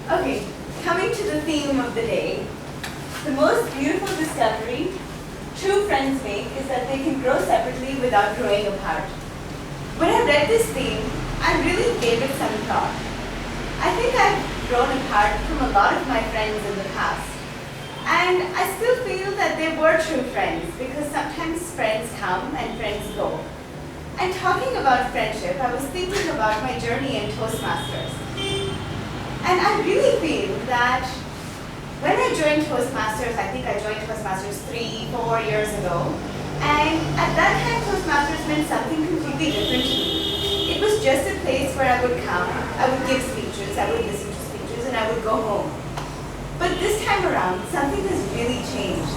Okay, coming to the theme of the day, the most beautiful discovery true friends make is that they can grow separately without growing apart. When I read this theme, I really gave it some thought. I think I've grown apart from a lot of my friends in the past. And I still feel that they were true friends because sometimes friends come and friends go. And talking about friendship, I was thinking about my journey in Toastmasters. And I really feel that when I joined Toastmasters, I think I joined Toastmasters 3-4 years ago, and at that time Toastmasters meant something completely different to me. It was just a place where I would come, I would give speeches, I would listen to speeches, and I would go home. But this time around, something has really changed.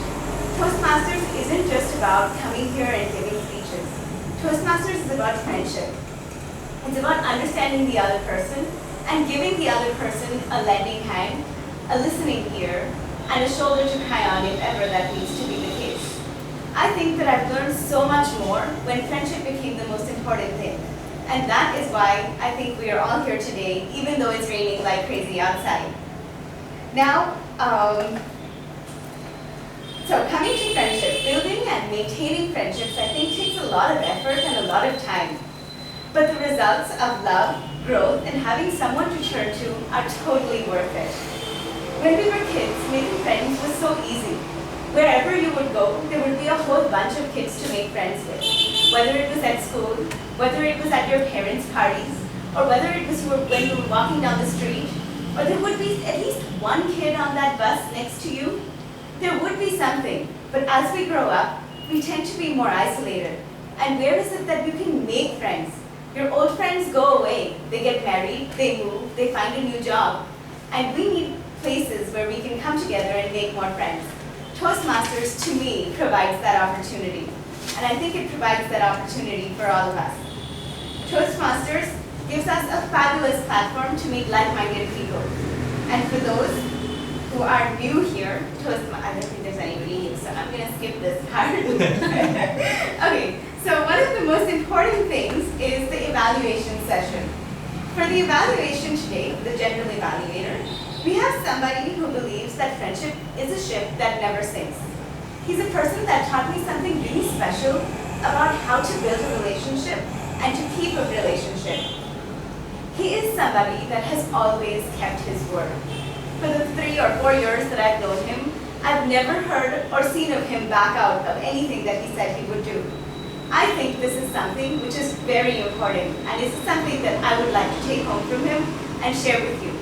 Toastmasters isn't just about coming here and giving speeches. Toastmasters is about friendship. It's about understanding the other person and giving the other person a lending hand, a listening ear, and a shoulder to cry on if ever that needs to be the case. I think that I've learned so much more when friendship became the most important thing. And that is why I think we are all here today, even though it's raining like crazy outside. Now, so coming to friendship, building and maintaining friendships I think takes a lot of effort and a lot of time. But the results of love, growth, and having someone to turn to are totally worth it. When we were kids, making friends was so easy. Wherever you would go, there would be a whole bunch of kids to make friends with. Whether it was at school, whether it was at your parents' parties, or whether it was when you were walking down the street, or there would be at least one kid on that bus next to you. There would be something, but as we grow up, we tend to be more isolated. And where is it that you can make friends? Your old friends go away, they get married, they move, they find a new job. And we need places where we can come together and make more friends. Toastmasters, to me, provides that opportunity. And I think it provides that opportunity for all of us. Toastmasters gives us a fabulous platform to meet like-minded people. And for those who are new here, I don't think there's anybody here, so I'm going to skip this part. Okay, so one of the most important things is the evaluation session. For the evaluation today, the general evaluator, we have somebody who believes that friendship is a ship that never sinks. He's a person that taught me something really special about how to build a relationship and to keep a relationship. He is somebody that has always kept his word. For the 3 or 4 years that I've known him, I've never heard or seen of him back out of anything that he said he would do. I think this is something which is very important, and is something that I would like to take home from him and share with you.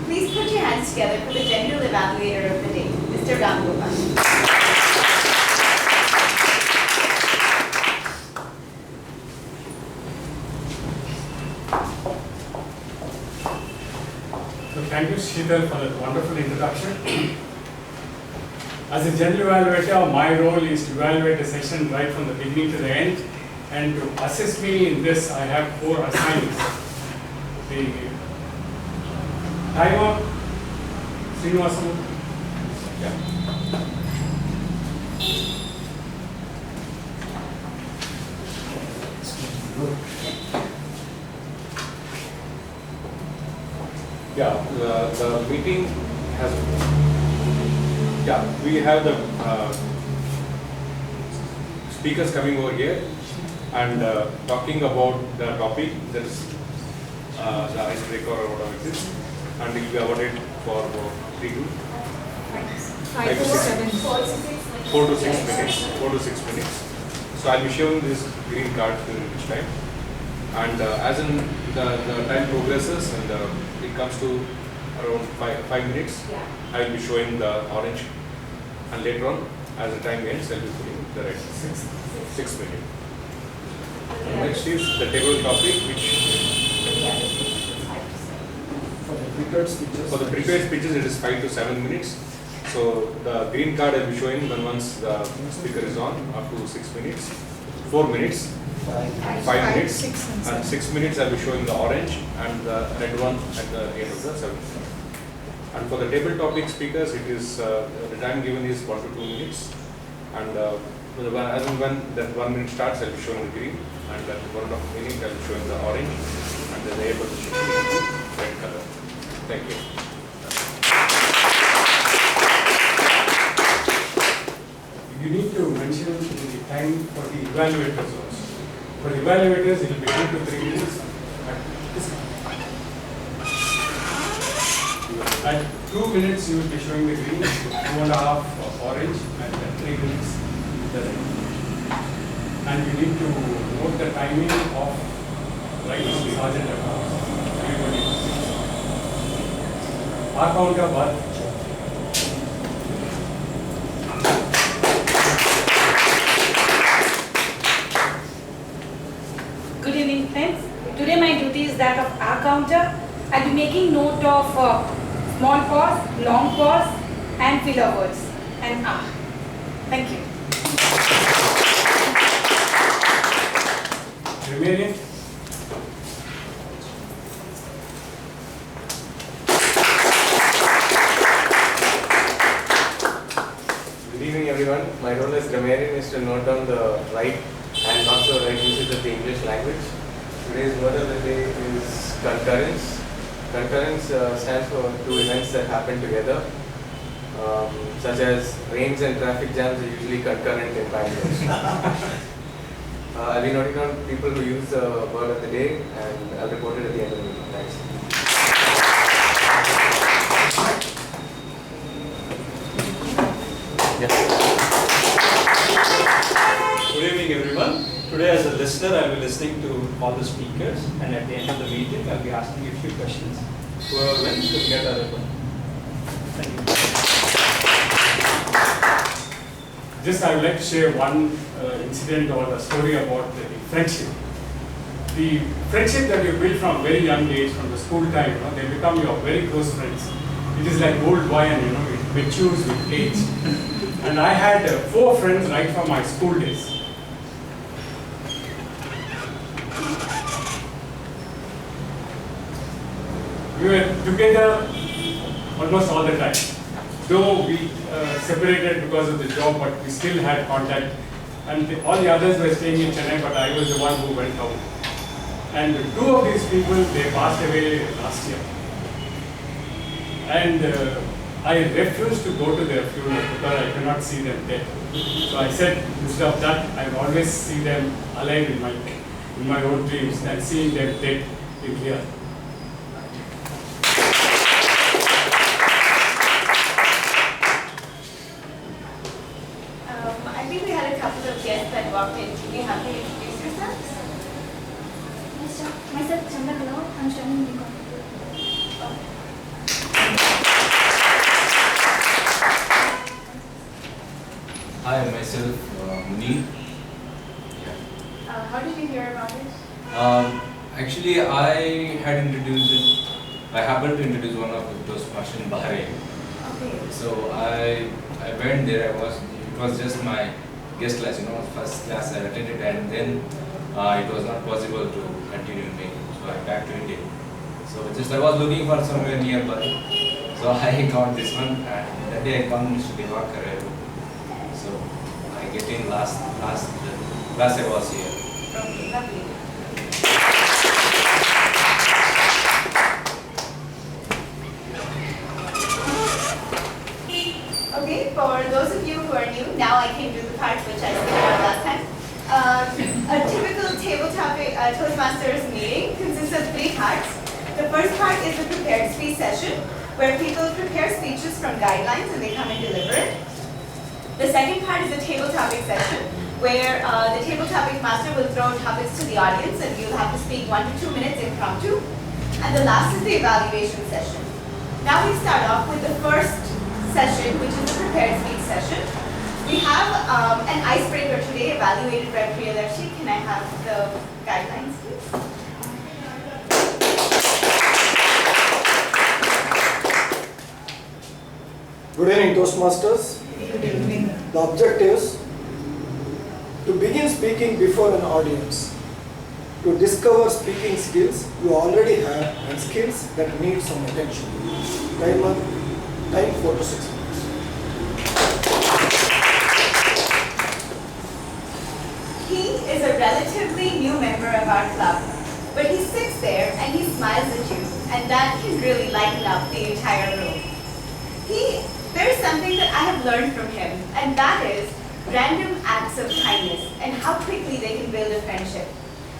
Please put your hands together for the general evaluator of the day, Mr. Ramgopal. So thank you, Sheetal, for that wonderful introduction. As a general evaluator, my role is to evaluate the session right from the beginning to the end. And to assist me in this, I have 4 assignees. The timer, Srinivasan. Yeah. Yeah, the meeting has, we have the speakers coming over here and talking about the topic, that is the icebreaker or whatever it is, and it will be awarded for 3 to 5 to 6 4 to 6 minutes. 4 to 6 minutes. So I'll be showing this green card during each time. And as in the time progresses and it comes to around 5 minutes, I will be showing the orange. And later on, as the time ends, I will be putting the red. 6 minutes. Next is the table topic, which for the prepared speeches it is 5 to 7 minutes. So the green card I will be showing when once the speaker is on, up to 6 minutes, 4 minutes, 5 minutes, and 6 minutes I will be showing the orange and the red one at the end of the 7 minutes. And for the table topic speakers, it is the time given is 1 to 2 minutes, and as and when that 1 minute starts, I will be showing the green, and at 1.5 minutes I will be showing the orange, and then the air position red color. Thank you. time for the evaluators also. For evaluators, it will be 2 to 3 minutes. At 2 minutes, you will be showing the green, 2.5 orange, and at 3 minutes, the red. And you need to note the timing of right from the sergeant across. Everybody. Our counter, but Good evening, friends. Today my duty is that of our counter. I'll be making note of small pause, long pause, and filler words. And ah. Thank you. remaining. Good evening everyone. My role as grammarian is to note down the right and not so right usage of the English language. Today's word of the day is concurrence. Concurrence stands for two events that happen together, such as rains and traffic jams are usually concurrent in Bangalore. I'll be noting down people who use the word of the day and I'll report it at the end of the meeting. Thanks. Good evening everyone. Today as a listener I will be listening to all the speakers and at the end of the meeting I will be asking a few questions. Whoever wins will get a ribbon. Thank you. Just I would like to share one incident or a story about the friendship. The friendship that you build from very young age, from the school time, they become your very close friends. It is like old wine, it matures with age. And I had 4 friends right from my school days. We were together almost all the time. Though we separated because of the job, but we still had contact. And all the others were staying in Chennai, but I was the one who went out. And 2 of these people, they passed away last year. And I refused to go to their funeral because I cannot see them dead. So I said, instead of that, I will always see them alive in my own dreams and seeing them dead in here. I think we had a couple of guests that walked in. Can you help me introduce yourselves? Myself, Chandra, hello. I'm studying BCom. Hi, myself, Munir. How did you hear about it? Actually, I happened to introduce one of those Toastmasters in Bahrain. Okay. So I went there. It was just my guest class, first class I attended, and then it was not possible to continue in May. So I back to India. So I was looking for somewhere nearby. So I got this one, and that day I convinced to Divakar. So I get in last class I was here. Okay, lovely. Okay, for those of you who are new, now I can do the part which I skipped out last time. A typical tabletop Toastmasters meeting consists of 3 parts. The first part is the prepared speech session, where people prepare speeches from guidelines and they come and deliver it. The second part is the table topic session, where the table topic master will throw topics to the audience and you'll have to speak 1 to 2 minutes impromptu. And the last is the evaluation session. Now we start off with the first session, which is the prepared speech session. We have an icebreaker today evaluated by Priyadarshi. Can I have the guidelines, please? Good evening, Toastmasters. Good evening. The objectives: to begin speaking before an audience, to discover speaking skills you already have and skills that need some attention. Time 4 to 6 minutes. He is a relatively new member of our club, but he sits there and he smiles at you, and that can really lighten up the entire room. There's something that I have learned from him, and that is random acts of kindness and how quickly they can build a friendship.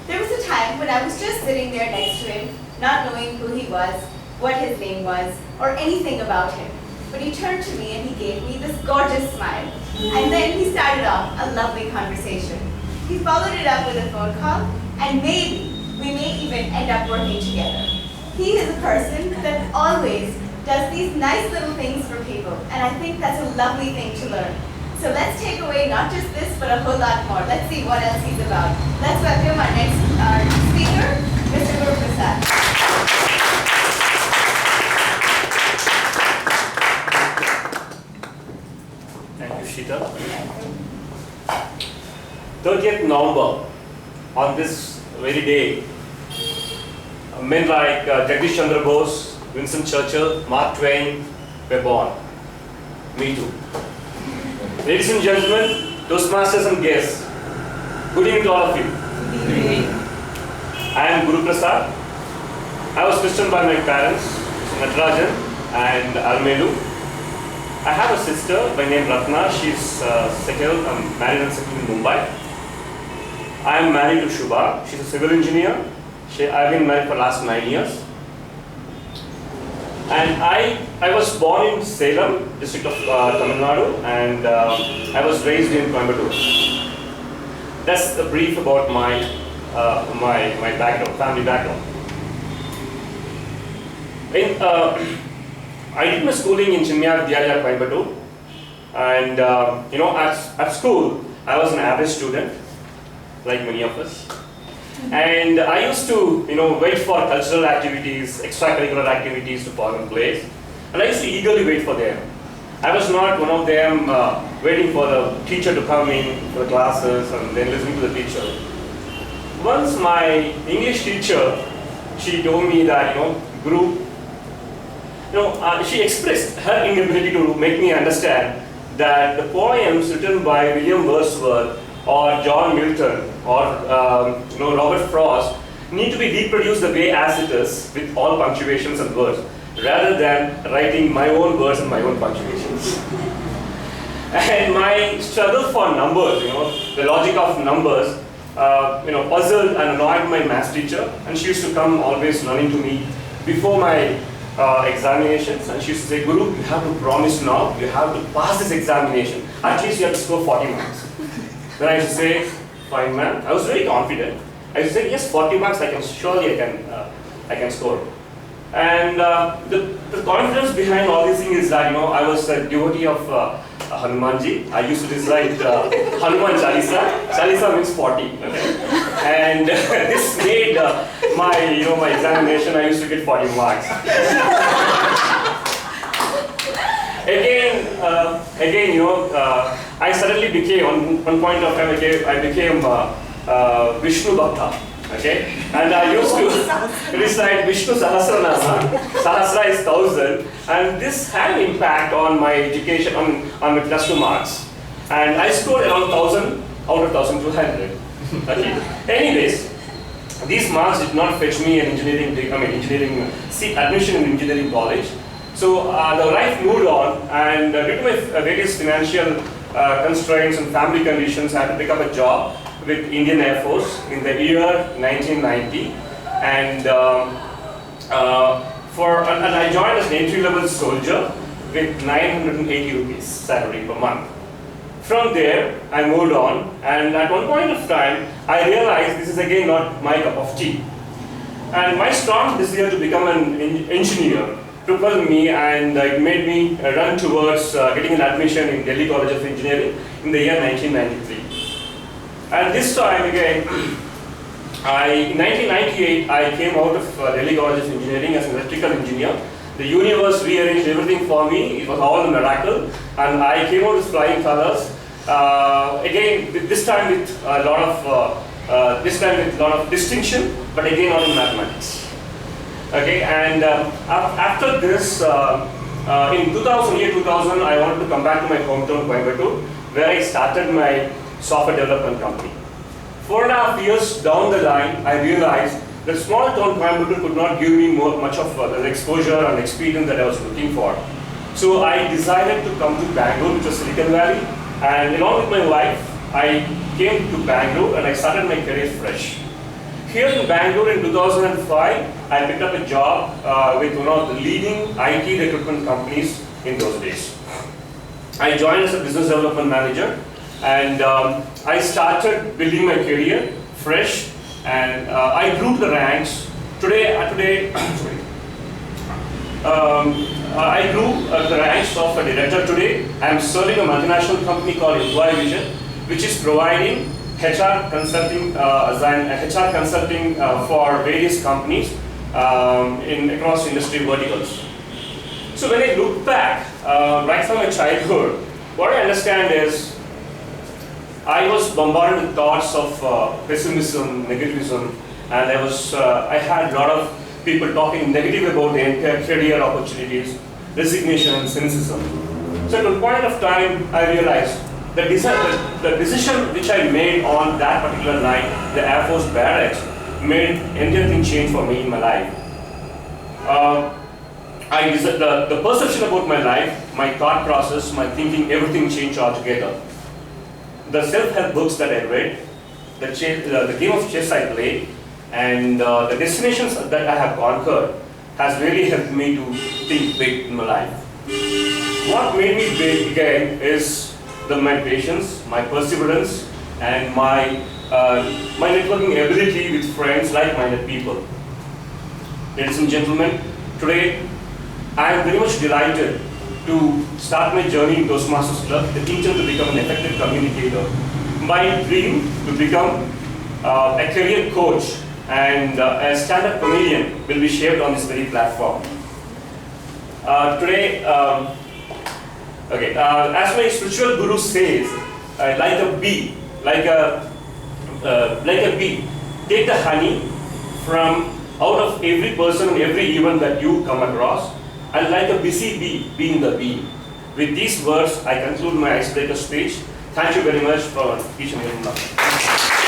There was a time when I was just sitting there next to him, not knowing who he was, what his name was, or anything about him. But he turned to me and he gave me this gorgeous smile. And then he started off a lovely conversation. He followed it up with a phone call, and maybe we may even end up working together. He is a person that always does these nice little things for people, and I think that's a lovely thing to learn. So let's take away not just this, but a whole lot more. Let's see what else he's about. Let's welcome our next speaker, Mr. Prasad. Thank you, Sheetal. 30th November, on this very day, men like Jagdish Chandra Bose, Winston Churchill, Mark Twain were born. Me too. Ladies and gentlemen, Toastmasters and guests, good evening to all of you. Good evening. I am Guru Prasad. I was christened by my parents, Natarajan and Almelu. I have a sister by name Ratna. She's settled, married and settled in Mumbai. I am married to Shubha. She's a civil engineer. I've been married for the last 9 years. And I was born in Salem, district of Tamil Nadu, and I was raised in Coimbatore. That's the brief about my background, family background. I did my schooling in Chinmaya Vidyalaya, Coimbatore, and at school I was an average student, like many of us. And I used to, wait for cultural activities, extracurricular activities to fall in place. And I used to eagerly wait for them. I was not one of them waiting for the teacher to come in for the classes and then listening to the teacher. Once my English teacher, she told me that, Guru, she expressed her inability to make me understand that the poems written by William Wordsworth or John Milton or Robert Frost need to be reproduced the way as it is with all punctuations and words, rather than writing my own words and my own punctuations. And my struggle for numbers, the logic of numbers, puzzled and annoyed my maths teacher, and she used to come always running to me before my examinations, and she used to say, Guru, you have to promise now, you have to pass this examination. At least you have to score 40 marks. Then I used to say, fine ma'am. I was very confident. I used to say, yes, 40 marks, I can score. And the confidence behind all these things is that, I was a devotee of Hanumanji. I used to recite Hanuman Chalisa. Chalisa means 40. Okay? And this made my examination, I used to get 40 marks. Again, I suddenly became, on one point of time, I became Vishnu Bhakta. Okay, and I used to recite Vishnu Sahasranama. Sahasra is 1,000, and this had an impact on my education, on my plus 2 marks. And I scored around 1,000 out of 1,200. Okay. Anyways, these marks did not fetch me an admission in engineering college. So the life moved on, and due to my various financial constraints and family conditions, I had to pick up a job with Indian Air Force in the year 1990, and I joined as an entry-level soldier with 980 rupees salary per month. From there, I moved on, and at one point of time, I realized this is again not my cup of tea. And my strong desire to become an engineer propelled me, and it made me run towards getting an admission in Delhi College of Engineering in the year 1993. And this time again, in 1998, I came out of Delhi College of Engineering as an electrical engineer. The universe rearranged everything for me. It was all a miracle, and I came out with flying colors. Again, this time with a lot of distinction, but again not in mathematics. Okay, and after this, in 2000, I wanted to come back to my hometown, Coimbatore, where I started my software development company. 4.5 years down the line, I realized that small town Coimbatore could not give me much of the exposure and experience that I was looking for. So I decided to come to Bangalore, which was Silicon Valley, And along with my wife, I came to Bangalore and I started my career fresh. Here in Bangalore in 2005, I picked up a job with one of the leading IT recruitment companies in those days. I joined as a business development manager, and I started building my career fresh, and I grew to the ranks. Today, I grew the ranks of a director today. I am serving a multinational company called Employee Vision, which is providing HR consulting, for various companies across industry verticals. So when I look back, right from my childhood, what I understand is I was bombarded with thoughts of pessimism, negativism, and I had a lot of people talking negative about the entire career opportunities, resignation and cynicism. So at one point of time, I realized the decision which I made on that particular night, the Air Force barracks, made everything change for me in my life. The perception about my life, my thought process, my thinking, everything changed altogether. The self-help books that I read, the game of chess I played, and the destinations that I have conquered has really helped me to think big in my life. What made me big again is my patience, my perseverance, and my networking ability with friends, like-minded people. Ladies and gentlemen, today I am very much delighted to start my journey in Toastmasters Club, the intent to become an effective communicator. My dream to become a career coach and a stand-up comedian will be shared on this very platform. Today, as my spiritual guru says, like a bee, take the honey from out of every person and every event that you come across, and like a busy bee, be in the bee. With these words, I conclude my icebreaker speech. Thank you very much for each and every one.